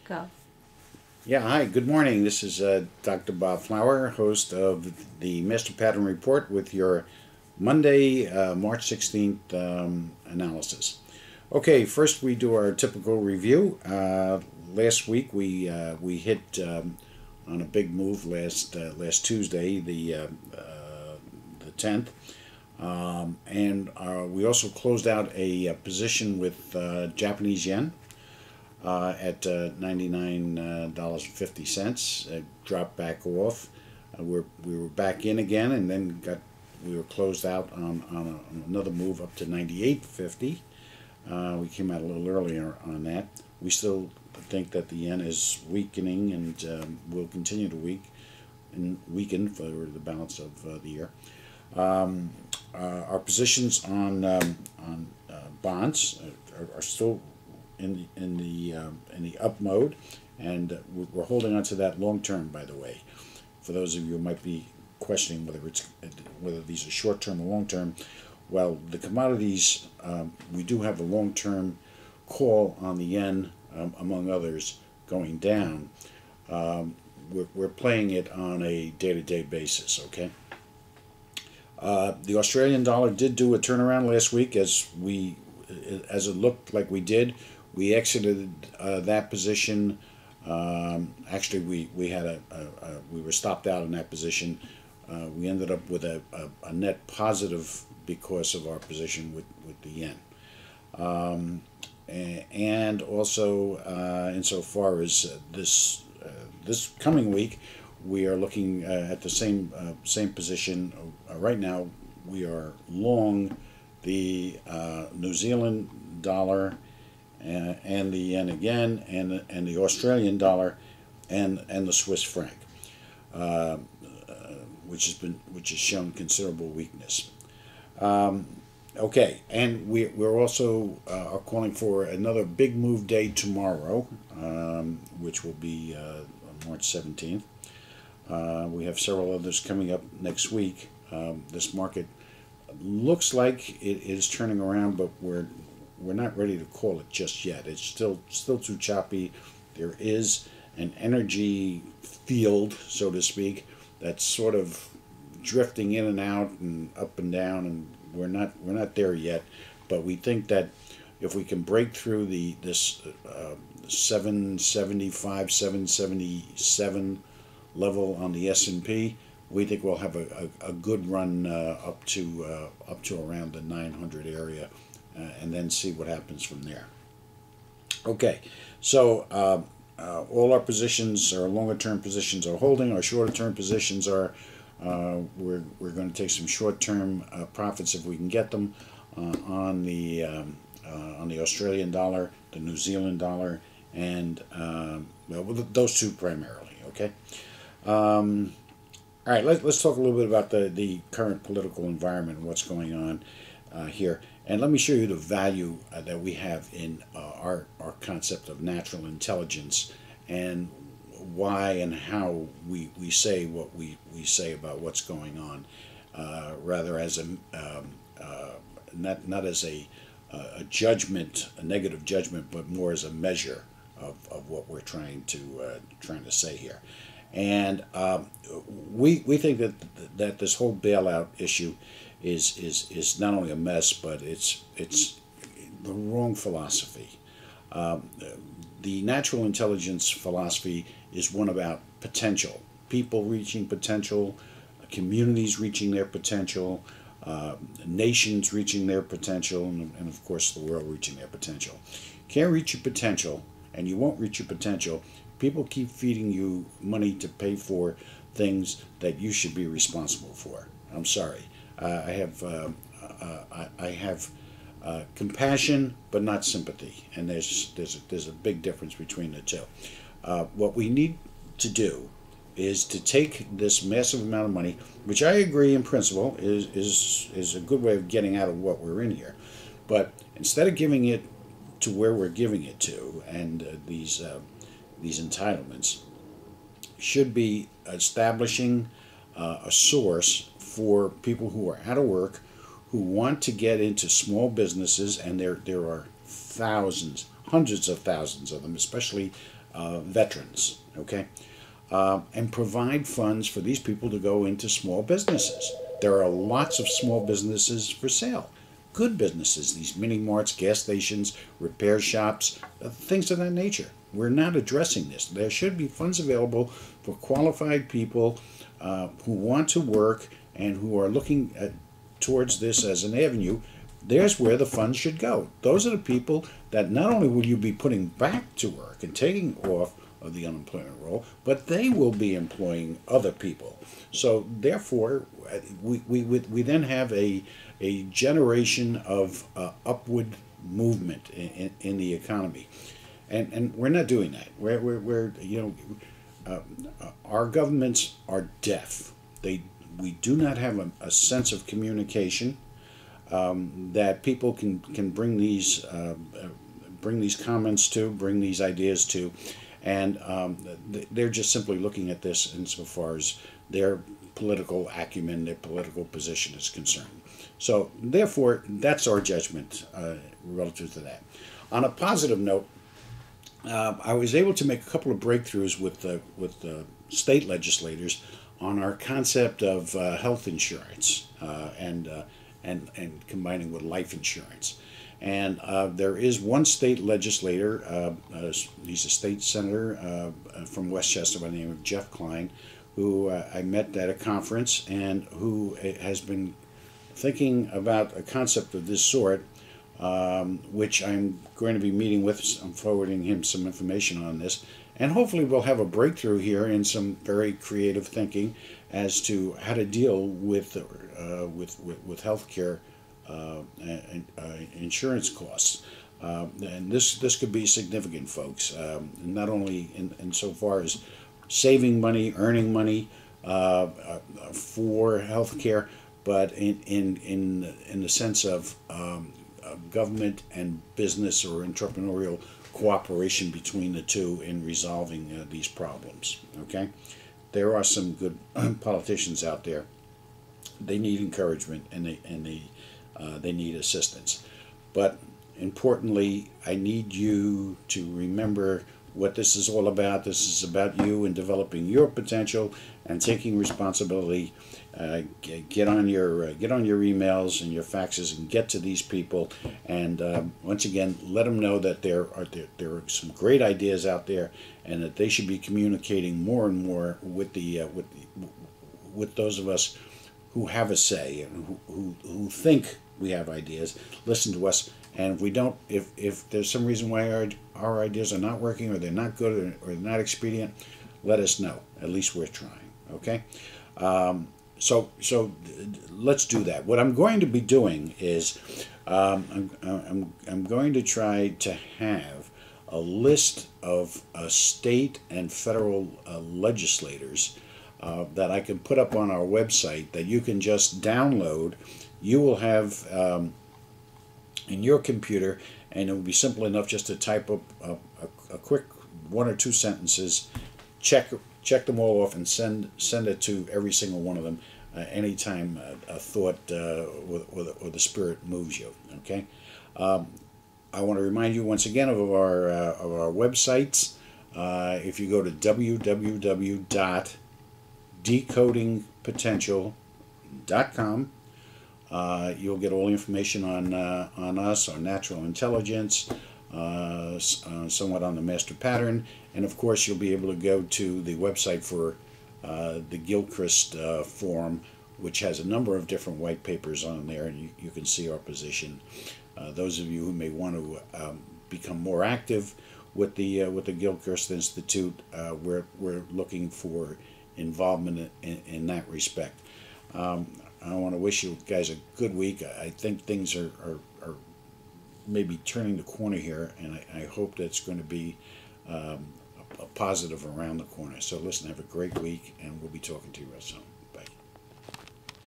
Go. Yeah, hi, good morning. This is Dr. Bob Flower, host of the Master Pattern Report with your Monday, March 16th analysis. Okay, first we do our typical review. Last week we hit on a big move last Tuesday, the 10th. And we also closed out a position with Japanese yen at $99.50. It dropped back off. We were back in again, and then we were closed out on another move up to 98.50. We came out a little earlier on that. We still think that the yen is weakening and will continue to weaken for the balance of the year. Our positions on bonds are still in the up mode, and we're holding on to that long term. By the way, for those of you who might be questioning whether these are short term or long term, well, the commodities, we do have a long term call on the yen, among others, going down. We're playing it on a day-to-day basis. Okay. The Australian dollar did do a turnaround last week, as it looked like we did. We exited that position. Actually, we had we were stopped out in that position. We ended up with a net positive because of our position with the yen. And also, insofar as this coming week, we are looking at the same position. Right now, we are long the New Zealand dollar and the yen again, and the Australian dollar, and the Swiss franc, which has shown considerable weakness. Okay, and we're also are calling for another big move day tomorrow, which will be March 17th. We have several others coming up next week. This market looks like it is turning around, but we're not ready to call it just yet. It's still too choppy. There is an energy field, so to speak, that's sort of drifting in and out and up and down, and we're not there yet. But we think that if we can break through this 775, 777 level on the S&P, we think we'll have a good run up to around the 900 area. And then see what happens from there. Okay, so all our positions, our longer-term positions, are holding. Our shorter-term positions are we're going to take some short-term profits if we can get them on the Australian dollar, the New Zealand dollar, and well, those two primarily. Okay. All right, let's talk a little bit about the current political environment and what's going on here. And let me show you the value that we have in our concept of natural intelligence, and why and how we say what we say about what's going on, rather as not as a judgment, a negative judgment, but more as a measure of what we're trying to say here. And we think that this whole bailout issue is not only a mess, but it's the wrong philosophy. The natural intelligence philosophy is one about potential, people reaching potential, communities reaching their potential, nations reaching their potential, and of course the world reaching their potential. Can't reach your potential, and you won't reach your potential. People keep feeding you money to pay for things that you should be responsible for. I'm sorry. I have compassion, but not sympathy, and there's a big difference between the two. What we need to do is to take this massive amount of money, which I agree in principle is a good way of getting out of what we're in here, but instead of giving it to where we're giving it to, and these entitlements, should be establishing a source for people who are out of work, who want to get into small businesses, and there are thousands, hundreds of thousands of them, especially veterans, okay? And provide funds for these people to go into small businesses. There are lots of small businesses for sale. Good businesses, these mini marts, gas stations, repair shops, things of that nature. We're not addressing this. There should be funds available for qualified people who want to work and who are looking towards this as an avenue. There's where the funds should go. Those are the people that not only will you be putting back to work and taking off of the unemployment roll, but they will be employing other people. So therefore, we then have a generation of upward movement in the economy, and we're not doing that. We're our governments are deaf. We do not have a sense of communication that people can bring these comments to, bring these ideas to, and they're just simply looking at this insofar as their political acumen, their political position is concerned. So therefore, that's our judgment relative to that. On a positive note, I was able to make a couple of breakthroughs with state legislators on our concept of health insurance and combining with life insurance. And there is one state legislator, he's a state senator from Westchester by the name of Jeff Klein, who I met at a conference and who has been thinking about a concept of this sort, which I'm going to be meeting with. I'm forwarding him some information on this. And hopefully we'll have a breakthrough here in some very creative thinking as to how to deal with healthcare insurance costs. And this could be significant, folks, not only insofar as saving money, earning money for healthcare, but in the sense of government and business or entrepreneurial cooperation between the two in resolving these problems. Okay, there are some good politicians out there. They need encouragement and they need assistance. But importantly, I need you to remember what this is all about. This is about you and developing your potential and taking responsibility. Get on your emails and your faxes and get to these people. And once again, let them know that there are some great ideas out there, and that they should be communicating more and more with with those of us who have a say and who think we have ideas. Listen to us. And if we don't, if there's some reason why our ideas are not working, or they're not good, or they're not expedient, let us know. At least we're trying. Okay. So let's do that. What I'm going to be doing is I'm going to try to have a list of state and federal legislators that I can put up on our website that you can just download. You will have in your computer, and it will be simple enough just to type up a quick 1 or 2 sentences, check them all off, and send it to every single one of them anytime a thought or the spirit moves you. Okay. I want to remind you once again of our websites. If you go to www.decodingpotential.com, you'll get all the information on us, on natural intelligence, somewhat on the master pattern, and of course you'll be able to go to the website for the Gilchrist Forum, which has a number of different white papers on there, and you can see our position. Those of you who may want to become more active with the Gilchrist Institute, we're looking for involvement in that respect. I want to wish you guys a good week. I think things are maybe turning the corner here, and I hope that's going to be a positive around the corner. So listen, have a great week, and we'll be talking to you real soon.